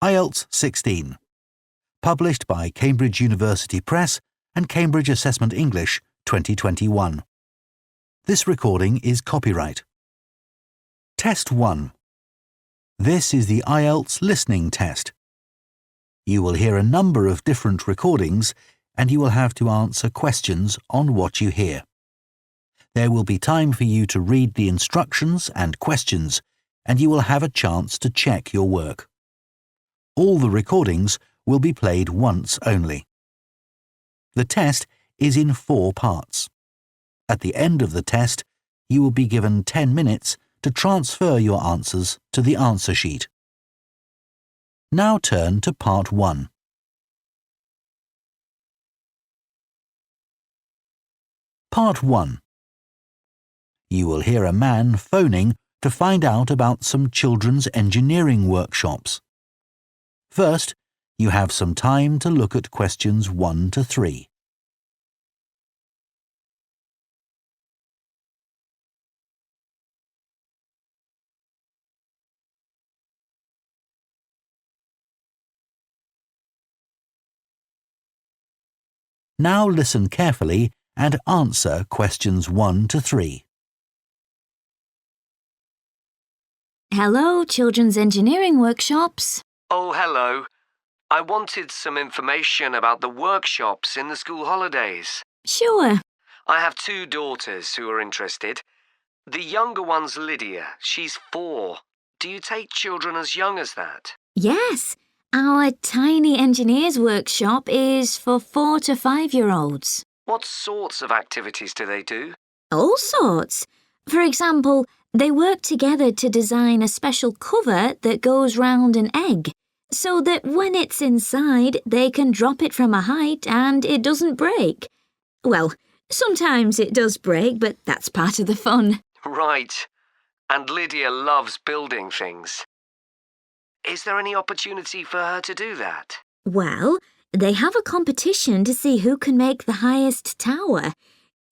IELTS 16. Published by Cambridge University Press and Cambridge Assessment English 2021. This recording is copyright. Test 1. This is the IELTS listening test. You will hear a number of different recordings and you will have to answer questions on what you hear. There will be time for you to read the instructions and questions, and you will have a chance to check your work. All the recordings will be played once only. The test is in 4 parts. At the end of the test, you will be given 10 minutes to transfer your answers to the answer sheet. Now turn to Part 1. Part 1. You will hear a man phoning to find out about some children's engineering workshops. First, you have some time to look at questions 1 to 3. Now listen carefully and answer questions 1 to 3. Hello, Children's Engineering Workshops. Oh, hello. I wanted some information about the workshops in the school holidays. Sure. I have 2 daughters who are interested. The younger one's Lydia. She's 4. Do you take children as young as that? Yes, our tiny engineers workshop is for 4 to 5-year-olds. What sorts of activities do they do? All sorts. For example, they work together to design a special cover that goes round an egg, so that when it's inside, they can drop it from a height and it doesn't break. Well, sometimes it does break, but that's part of the fun. Right. And Lydia loves building things. Is there any opportunity for her to do that? Well, they have a competition to see who can make the highest tower.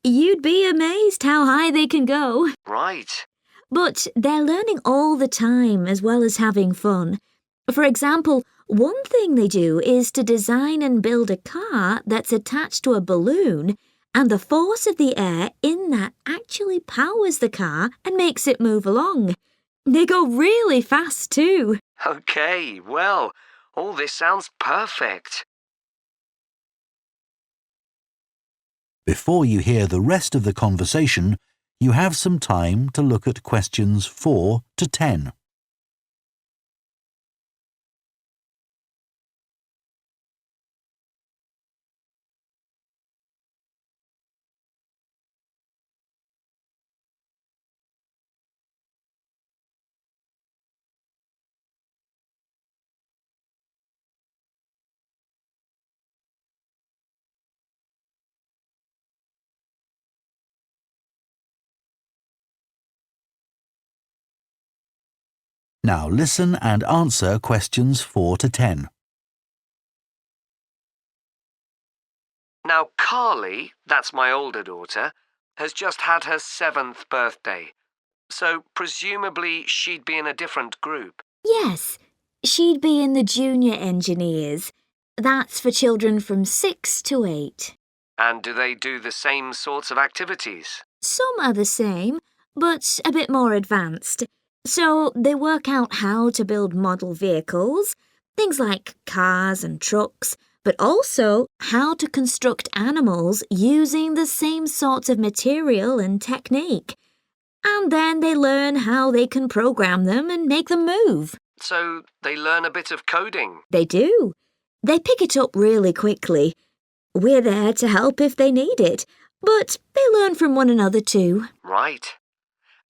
You'd be amazed how high they can go. Right. But they're learning all the time as well as having fun. For example, one thing they do is to design and build a car that's attached to a balloon, and the force of the air in that actually powers the car and makes it move along. They go really fast too. Okay, well, all this sounds perfect. Before you hear the rest of the conversation, you have some time to look at questions 4 to 10. Now listen and answer questions 4 to 10. Now, Carly, that's my older daughter, has just had her 7th birthday. So presumably she'd be in a different group. Yes, she'd be in the junior engineers. That's for children from 6 to 8. And do they do the same sorts of activities? Some are the same, but a bit more advanced. So they work out how to build model vehicles, things like cars and trucks, but also how to construct animals using the same sorts of material and technique. And then they learn how they can program them and make them move. So they learn a bit of coding. They do. They pick it up really quickly. We're there to help if they need it, but they learn from one another too. Right.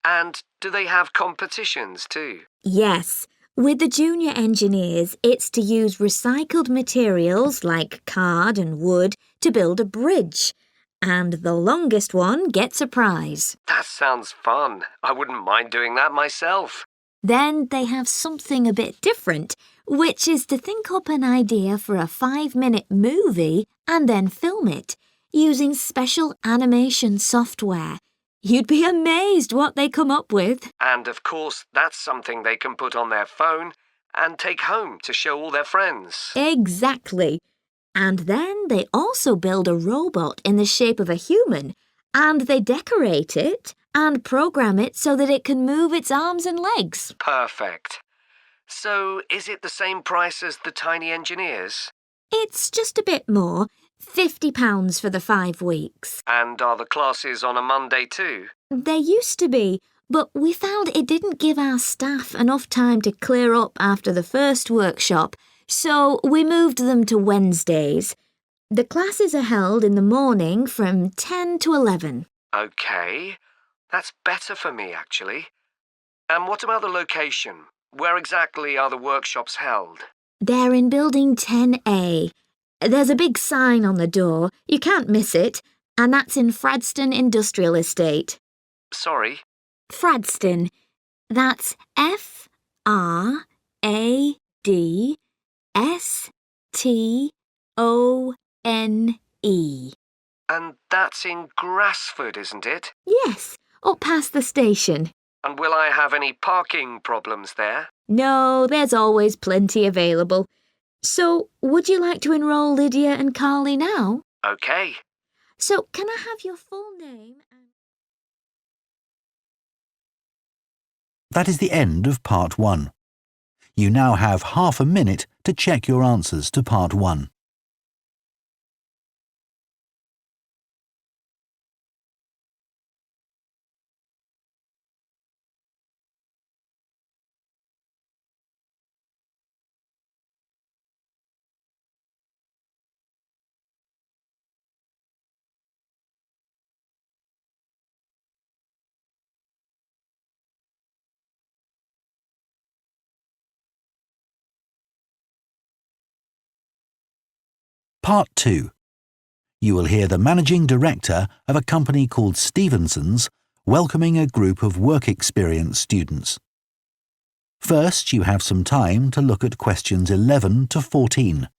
And do they have competitions too? Yes. With the junior engineers, it's to use recycled materials like card and wood to build a bridge. And the longest one gets a prize. That sounds fun. I wouldn't mind doing that myself. Then they have something a bit different, which is to think up an idea for a 5-minute movie and then film it, using special animation software. You'd be amazed what they come up with. And of course, that's something they can put on their phone and take home to show all their friends. Exactly. And then they also build a robot in the shape of a human, and they decorate it and program it so that it can move its arms and legs. Perfect. So, is it the same price as the tiny engineers? It's just a bit more, £50 for the 5 weeks. And are the classes on a Monday too? They used to be, but we found it didn't give our staff enough time to clear up after the first workshop, so we moved them to Wednesdays. The classes are held in the morning from 10 to 11. OK. That's better for me, actually. And what about the location? Where exactly are the workshops held? They're in Building 10A. There's a big sign on the door. You can't miss it. And that's in Fradston Industrial Estate. Sorry? Fradston. That's Fradston. And that's in Grassford, isn't it? Yes, up past the station. And will I have any parking problems there? No, there's always plenty available. So, would you like to enrol Lydia and Carly now? OK. So, can I have your full name and... That is the end of Part 1. You now have half a minute to check your answers to Part 1. Part 2. You will hear the managing director of a company called Stevenson's welcoming a group of work experience students. First, you have some time to look at questions 11 to 14.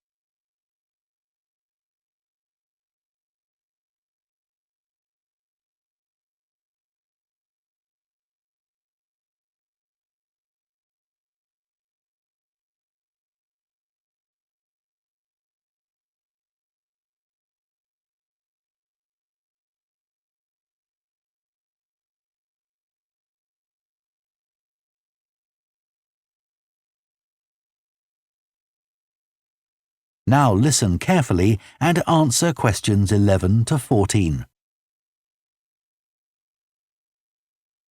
Now listen carefully and answer questions 11 to 14.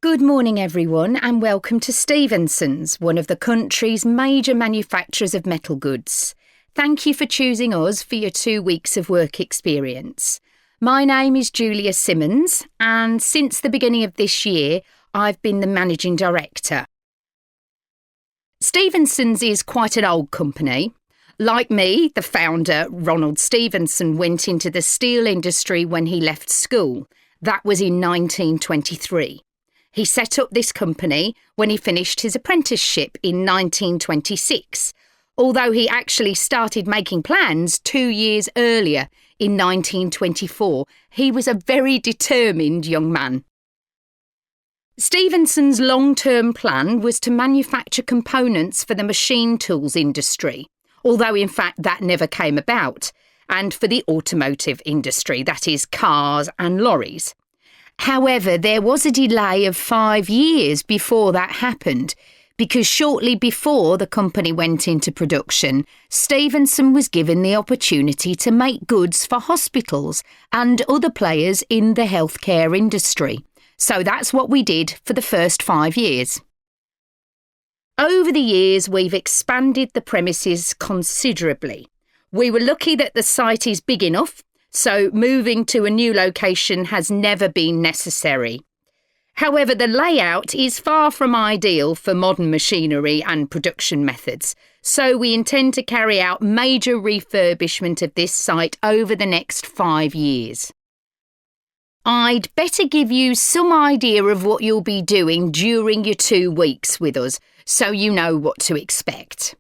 Good morning everyone and welcome to Stevenson's, one of the country's major manufacturers of metal goods. Thank you for choosing us for your 2 weeks of work experience. My name is Julia Simmons and since the beginning of this year I've been the managing director. Stevenson's is quite an old company. Like me, the founder, Ronald Stevenson, went into the steel industry when he left school. That was in 1923. He set up this company when he finished his apprenticeship in 1926, although he actually started making plans 2 years earlier in 1924. He was a very determined young man. Stevenson's long-term plan was to manufacture components for the machine tools industry, although in fact that never came about, and for the automotive industry, that is cars and lorries. However, there was a delay of 5 years before that happened, because shortly before the company went into production, Stevenson was given the opportunity to make goods for hospitals and other players in the healthcare industry. So that's what we did for the first 5 years. Over the years, we've expanded the premises considerably. We were lucky that the site is big enough, so moving to a new location has never been necessary. However, the layout is far from ideal for modern machinery and production methods, so we intend to carry out major refurbishment of this site over the next 5 years. I'd better give you some idea of what you'll be doing during your 2 weeks with us, so you know what to expect.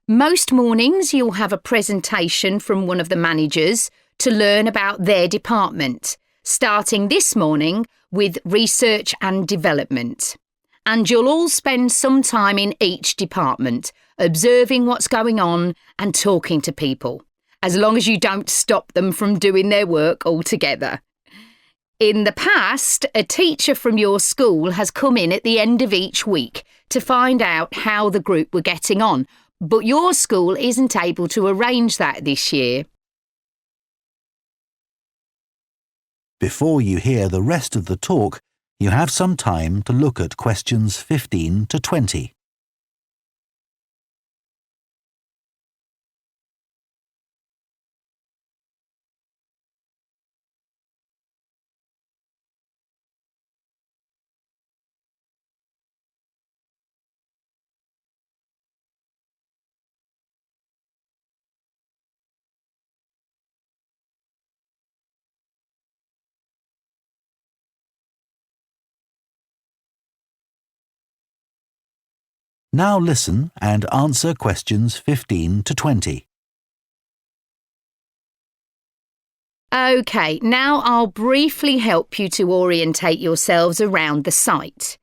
Most mornings you'll have a presentation from one of the managers to learn about their department, starting this morning with research and development. and you'll all spend some time in each department, observing what's going on and talking to people, as long as you don't stop them from doing their work altogether. In the past, a teacher from your school has come in at the end of each week to find out how the group were getting on, but your school isn't able to arrange that this year. Before you hear the rest of the talk, you have some time to look at questions 15 to 20. Now listen and answer questions 15 to 20. OK, now I'll briefly help you to orientate yourselves around the site.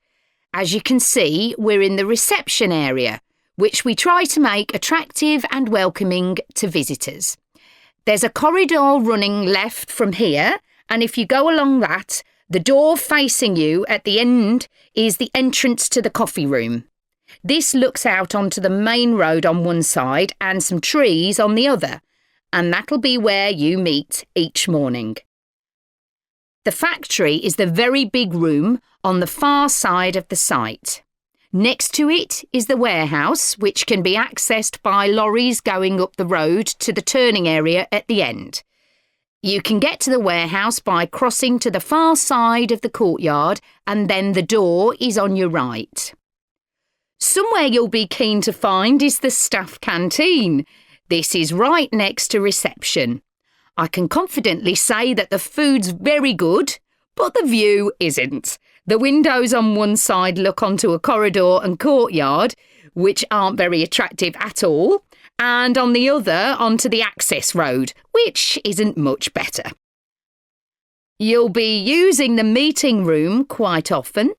As you can see, we're in the reception area, which we try to make attractive and welcoming to visitors. There's a corridor running left from here, and if you go along that, the door facing you at the end is the entrance to the coffee room. This looks out onto the main road on one side and some trees on the other, and that'll be where you meet each morning. The factory is the very big room on the far side of the site. Next to it is the warehouse, which can be accessed by lorries going up the road to the turning area at the end. You can get to the warehouse by crossing to the far side of the courtyard, and then the door is on your right. Somewhere you'll be keen to find is the staff canteen. This is right next to reception. I can confidently say that the food's very good, but the view isn't. The windows on one side look onto a corridor and courtyard, which aren't very attractive at all, and on the other onto the access road, which isn't much better. You'll be using the meeting room quite often,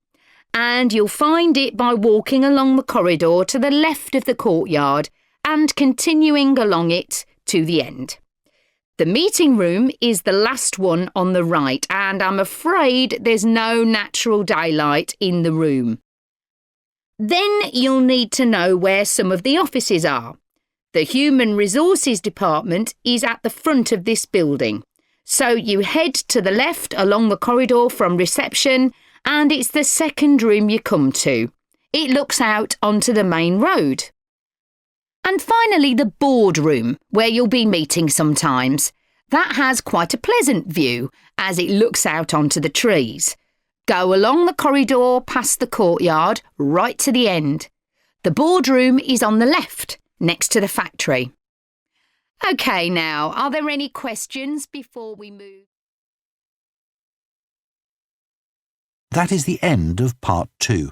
and you'll find it by walking along the corridor to the left of the courtyard and continuing along it to the end. The meeting room is the last one on the right, and I'm afraid there's no natural daylight in the room. Then you'll need to know where some of the offices are. The Human Resources Department is at the front of this building, so you head to the left along the corridor from reception, and it's the second room you come to. It looks out onto the main road. And finally, the boardroom, where you'll be meeting sometimes. That has quite a pleasant view, as it looks out onto the trees. Go along the corridor past the courtyard, right to the end. The boardroom is on the left, next to the factory. OK, now, are there any questions before we move? That is the end of Part 2.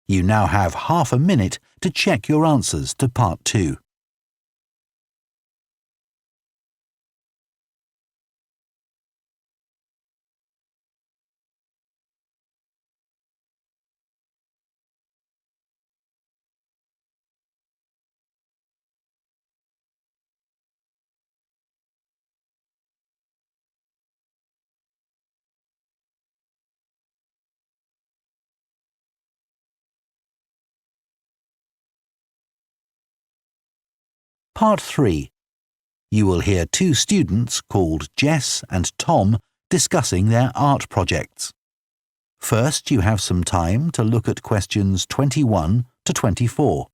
You now have half a minute to check your answers to Part 2. Part 3. You will hear two students called Jess and Tom discussing their art projects. First, you have some time to look at questions 21 to 24.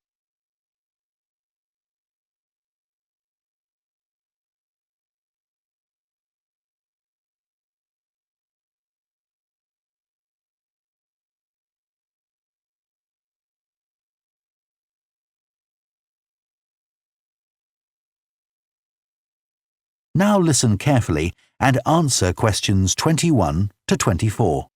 Now listen carefully and answer questions 21 to 24.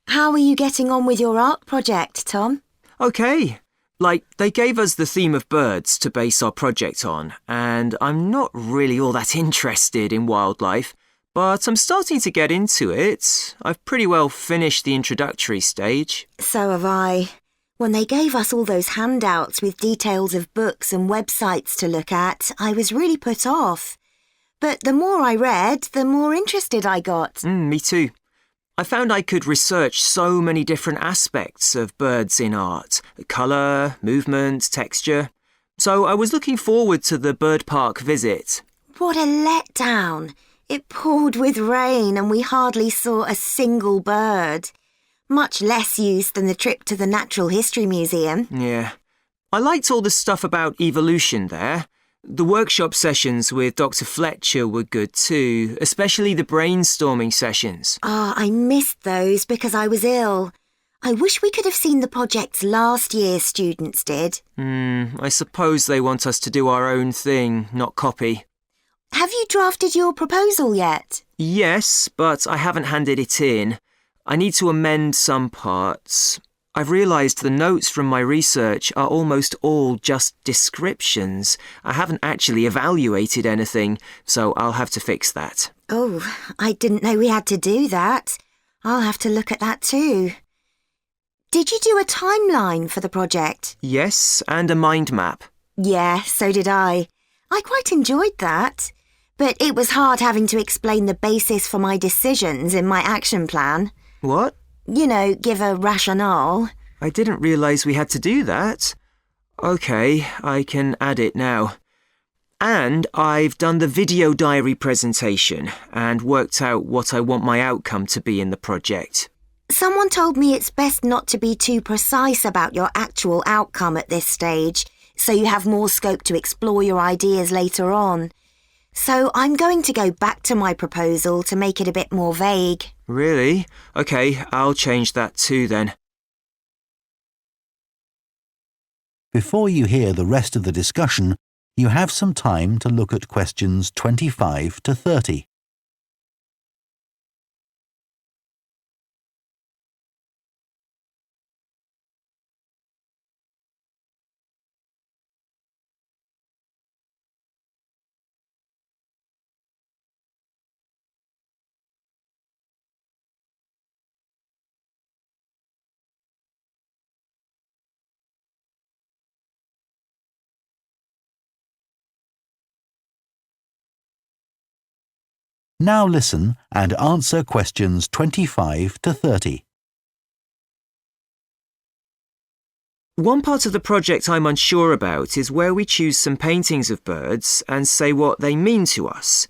How are you getting on with your art project, Tom? OK. They gave us the theme of birds to base our project on, and I'm not really all that interested in wildlife, but I'm starting to get into it. I've pretty well finished the introductory stage. So have I. When they gave us all those handouts with details of books and websites to look at, I was really put off. But the more I read, the more interested I got. Me too. I found I could research so many different aspects of birds in art. Colour, movement, texture. So I was looking forward to the bird park visit. What a letdown. It poured with rain and we hardly saw a single bird. Much less use than the trip to the Natural History Museum. Yeah. I liked all the stuff about evolution there. The workshop sessions with Dr. Fletcher were good too, especially the brainstorming sessions. I missed those because I was ill. I wish we could have seen the projects last year's students did. I suppose they want us to do our own thing, not copy. Have you drafted your proposal yet? Yes, but I haven't handed it in. I need to amend some parts. I've realised the notes from my research are almost all just descriptions. I haven't actually evaluated anything, so I'll have to fix that. Oh, I didn't know we had to do that. I'll have to look at that too. Did you do a timeline for the project? Yes, and a mind map. Yeah, so did I. I quite enjoyed that. But it was hard having to explain the basis for my decisions in my action plan. What? You know, give a rationale. I didn't realise we had to do that. OK, I can add it now. And I've done the video diary presentation and worked out what I want my outcome to be in the project. Someone told me it's best not to be too precise about your actual outcome at this stage, so you have more scope to explore your ideas later on. So I'm going to go back to my proposal to make it a bit more vague. Really? OK, I'll change that too then. Before you hear the rest of the discussion, you have some time to look at questions 25 to 30. Now listen and answer questions 25 to 30. One part of the project I'm unsure about is where we choose some paintings of birds and say what they mean to us.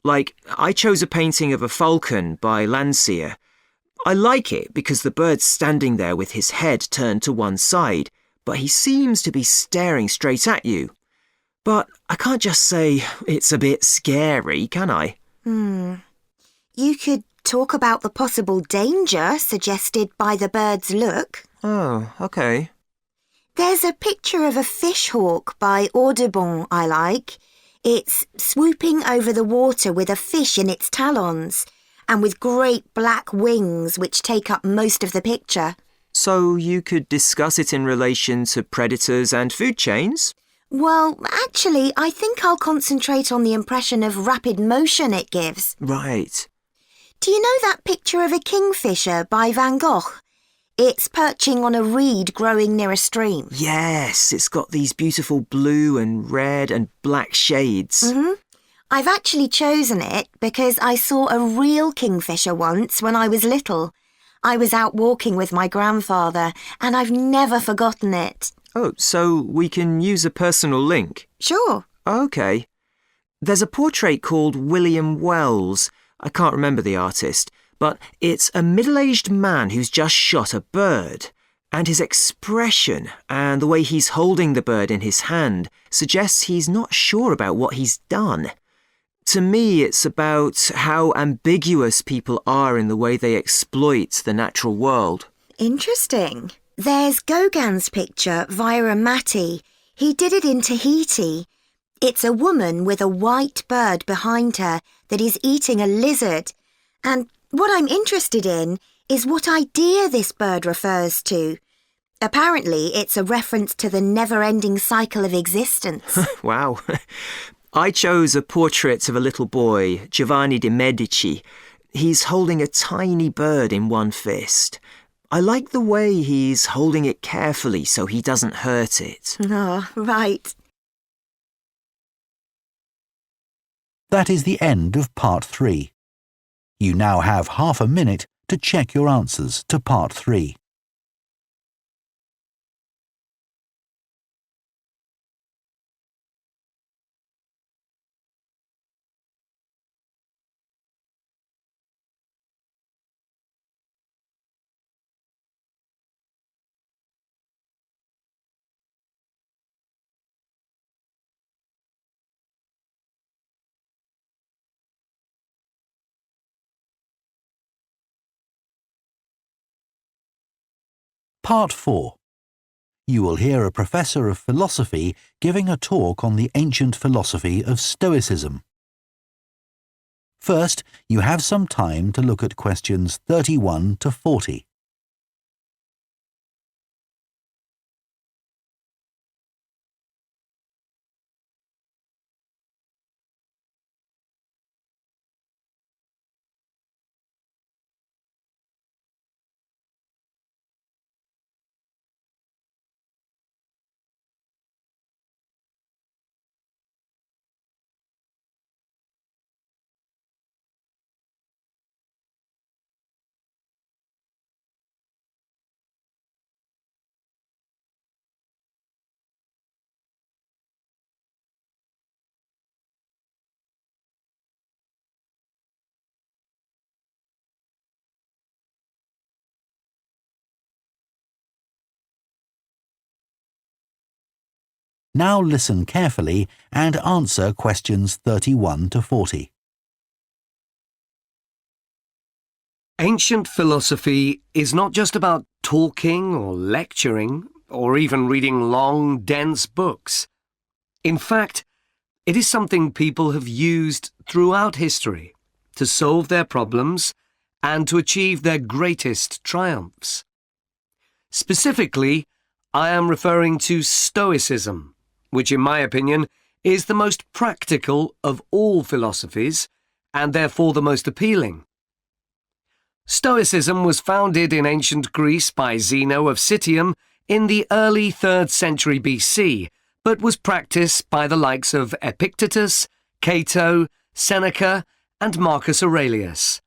Like, I chose a painting of a falcon by Panacea. I like it because the bird's standing there with his head turned to one side, but he seems to be staring straight at you. But I can't just say it's a bit scary, can I? You could talk about the possible danger suggested by the bird's look. Oh, OK. There's a picture of a fish hawk by Audubon I like. It's swooping over the water with a fish in its talons and with great black wings which take up most of the picture. So you could discuss it in relation to predators and food chains? Well, actually, I think I'll concentrate on the impression of rapid motion it gives. Right. Do you know that picture of a kingfisher by Van Gogh? It's perching on a reed growing near a stream. Yes, it's got these beautiful blue and red and black shades. I've actually chosen it because I saw a real kingfisher once when I was little. I was out walking with my grandfather and I've never forgotten it. Oh, so we can use a personal link? Sure. OK. There's a portrait called William Wells. I can't remember the artist, but it's a middle-aged man who's just shot a bird. And his expression and the way he's holding the bird in his hand suggests he's not sure about what he's done. To me, it's about how ambiguous people are in the way they exploit the natural world. Interesting. There's Gauguin's picture via a Matty. He did it in Tahiti. It's a woman with a white bird behind her that is eating a lizard. And what I'm interested in is what idea this bird refers to. Apparently, it's a reference to the never-ending cycle of existence. Wow. I chose a portrait of a little boy, Giovanni de' Medici. He's holding a tiny bird in one fist. I like the way he's holding it carefully so he doesn't hurt it. Oh, right. That is the end of Part 3. You now have half a minute to check your answers to Part 3. Part 4. You will hear a professor of philosophy giving a talk on the ancient philosophy of Stoicism. First, you have some time to look at questions 31 to 40. Now listen carefully and answer questions 31 to 40. Ancient philosophy is not just about talking or lecturing or even reading long, dense books. In fact, it is something people have used throughout history to solve their problems and to achieve their greatest triumphs. Specifically, I am referring to Stoicism, which in my opinion is the most practical of all philosophies and therefore the most appealing. Stoicism was founded in ancient Greece by Zeno of Citium in the early 3rd century BC, but was practiced by the likes of Epictetus, Cato, Seneca, and Marcus Aurelius.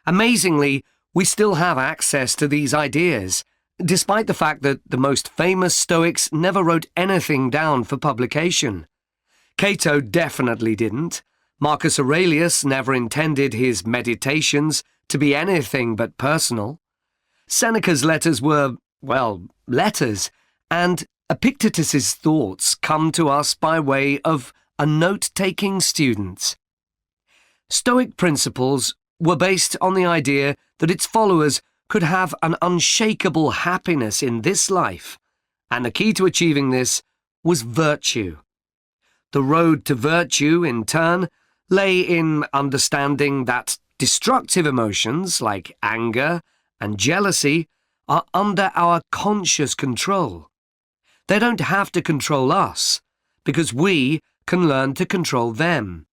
Amazingly, we still have access to these ideas, despite the fact that the most famous Stoics never wrote anything down for publication. Cato definitely didn't. Marcus Aurelius never intended his meditations to be anything but personal. Seneca's letters were, well, letters, and Epictetus's thoughts come to us by way of a note-taking student. Stoic principles were based on the idea that its followers could have an unshakable happiness in this life, and the key to achieving this was virtue. The road to virtue, in turn, lay in understanding that destructive emotions like anger and jealousy are under our conscious control. They don't have to control us, because we can learn to control them.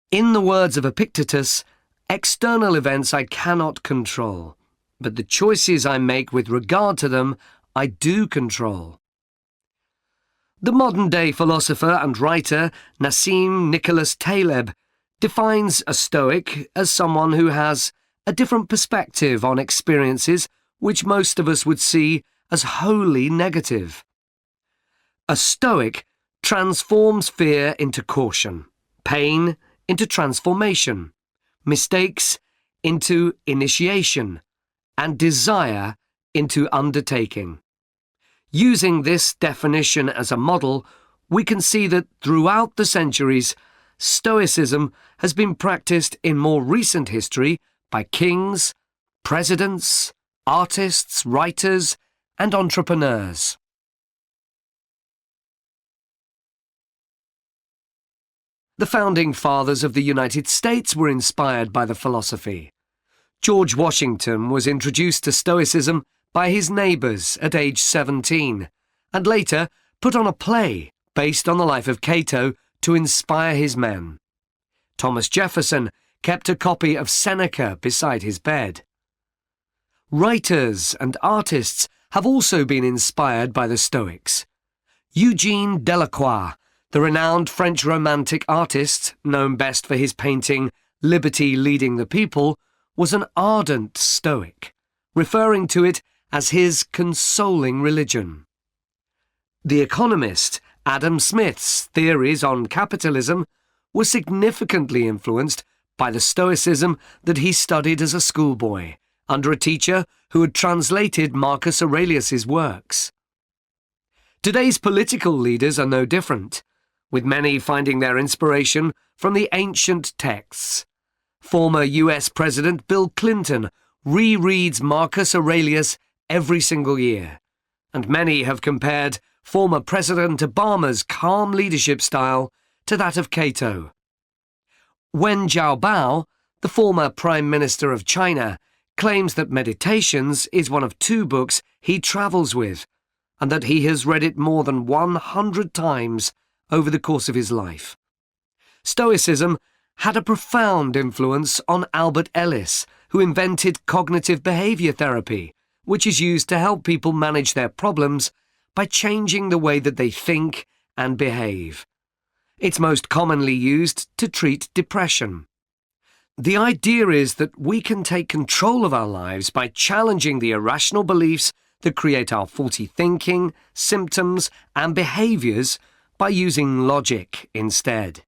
In the words of Epictetus, external events I cannot control, but the choices I make with regard to them I do control. The modern-day philosopher and writer Nassim Nicholas Taleb defines a Stoic as someone who has a different perspective on experiences which most of us would see as wholly negative. A Stoic transforms fear into caution, pain into transformation, mistakes into initiation, and desire into undertaking. Using this definition as a model, we can see that throughout the centuries, Stoicism has been practiced in more recent history by kings, presidents, artists, writers, and entrepreneurs. The founding fathers of the United States were inspired by the philosophy. George Washington was introduced to Stoicism by his neighbours at age 17, and later put on a play based on the life of Cato to inspire his men. Thomas Jefferson kept a copy of Seneca beside his bed. Writers and artists have also been inspired by the Stoics. Eugene Delacroix, the renowned French Romantic artist, known best for his painting Liberty Leading the People, was an ardent Stoic, referring to it as his consoling religion. The economist Adam Smith's theories on capitalism were significantly influenced by the Stoicism that he studied as a schoolboy, under a teacher who had translated Marcus Aurelius's works. Today's political leaders are no different, with many finding their inspiration from the ancient texts. Former US President Bill Clinton rereads Marcus Aurelius every single year, and many have compared former President Obama's calm leadership style to that of Cato. Wen Jiabao, the former Prime Minister of China, claims that Meditations is one of 2 books he travels with, and that he has read it more than 100 times over the course of his life. Stoicism had a profound influence on Albert Ellis, who invented cognitive behavior therapy, which is used to help people manage their problems by changing the way that they think and behave. It's most commonly used to treat depression. The idea is that we can take control of our lives by challenging the irrational beliefs that create our faulty thinking, symptoms, and behaviours by using logic instead.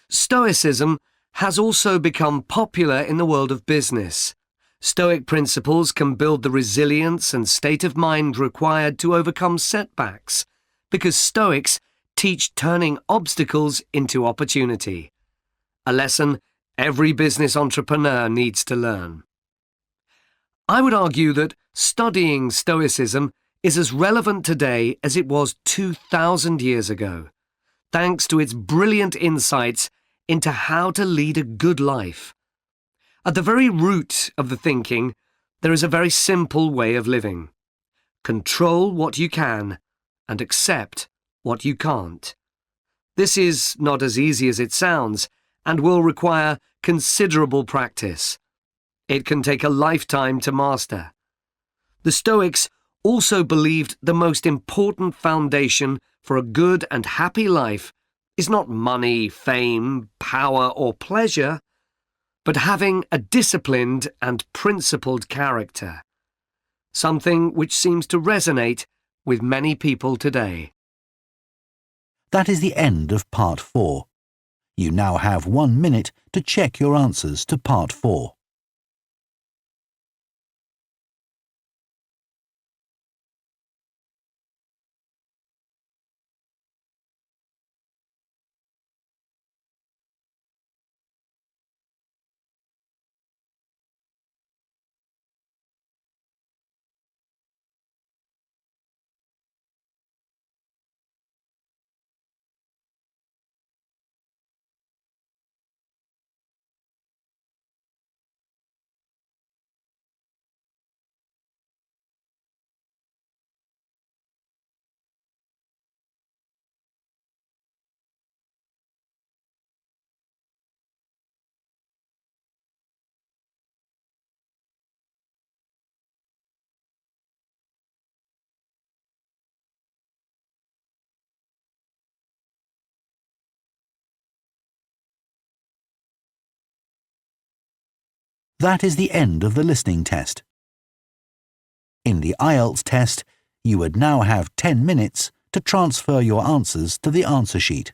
Stoicism has also become popular in the world of business. Stoic principles can build the resilience and state of mind required to overcome setbacks, because Stoics teach turning obstacles into opportunity, a lesson every business entrepreneur needs to learn. I would argue that studying Stoicism is as relevant today as it was 2,000 years ago, thanks to its brilliant insights into how to lead a good life. At the very root of the thinking, there is a very simple way of living. Control what you can and accept what you can't. This is not as easy as it sounds and will require considerable practice. It can take a lifetime to master. The Stoics also believed the most important foundation for a good and happy life is not money, fame, power, or pleasure, but having a disciplined and principled character, something which seems to resonate with many people today. That is the end of Part 4. You now have 1 minute to check your answers to Part 4. That is the end of the listening test. In the IELTS test, you would now have 10 minutes to transfer your answers to the answer sheet.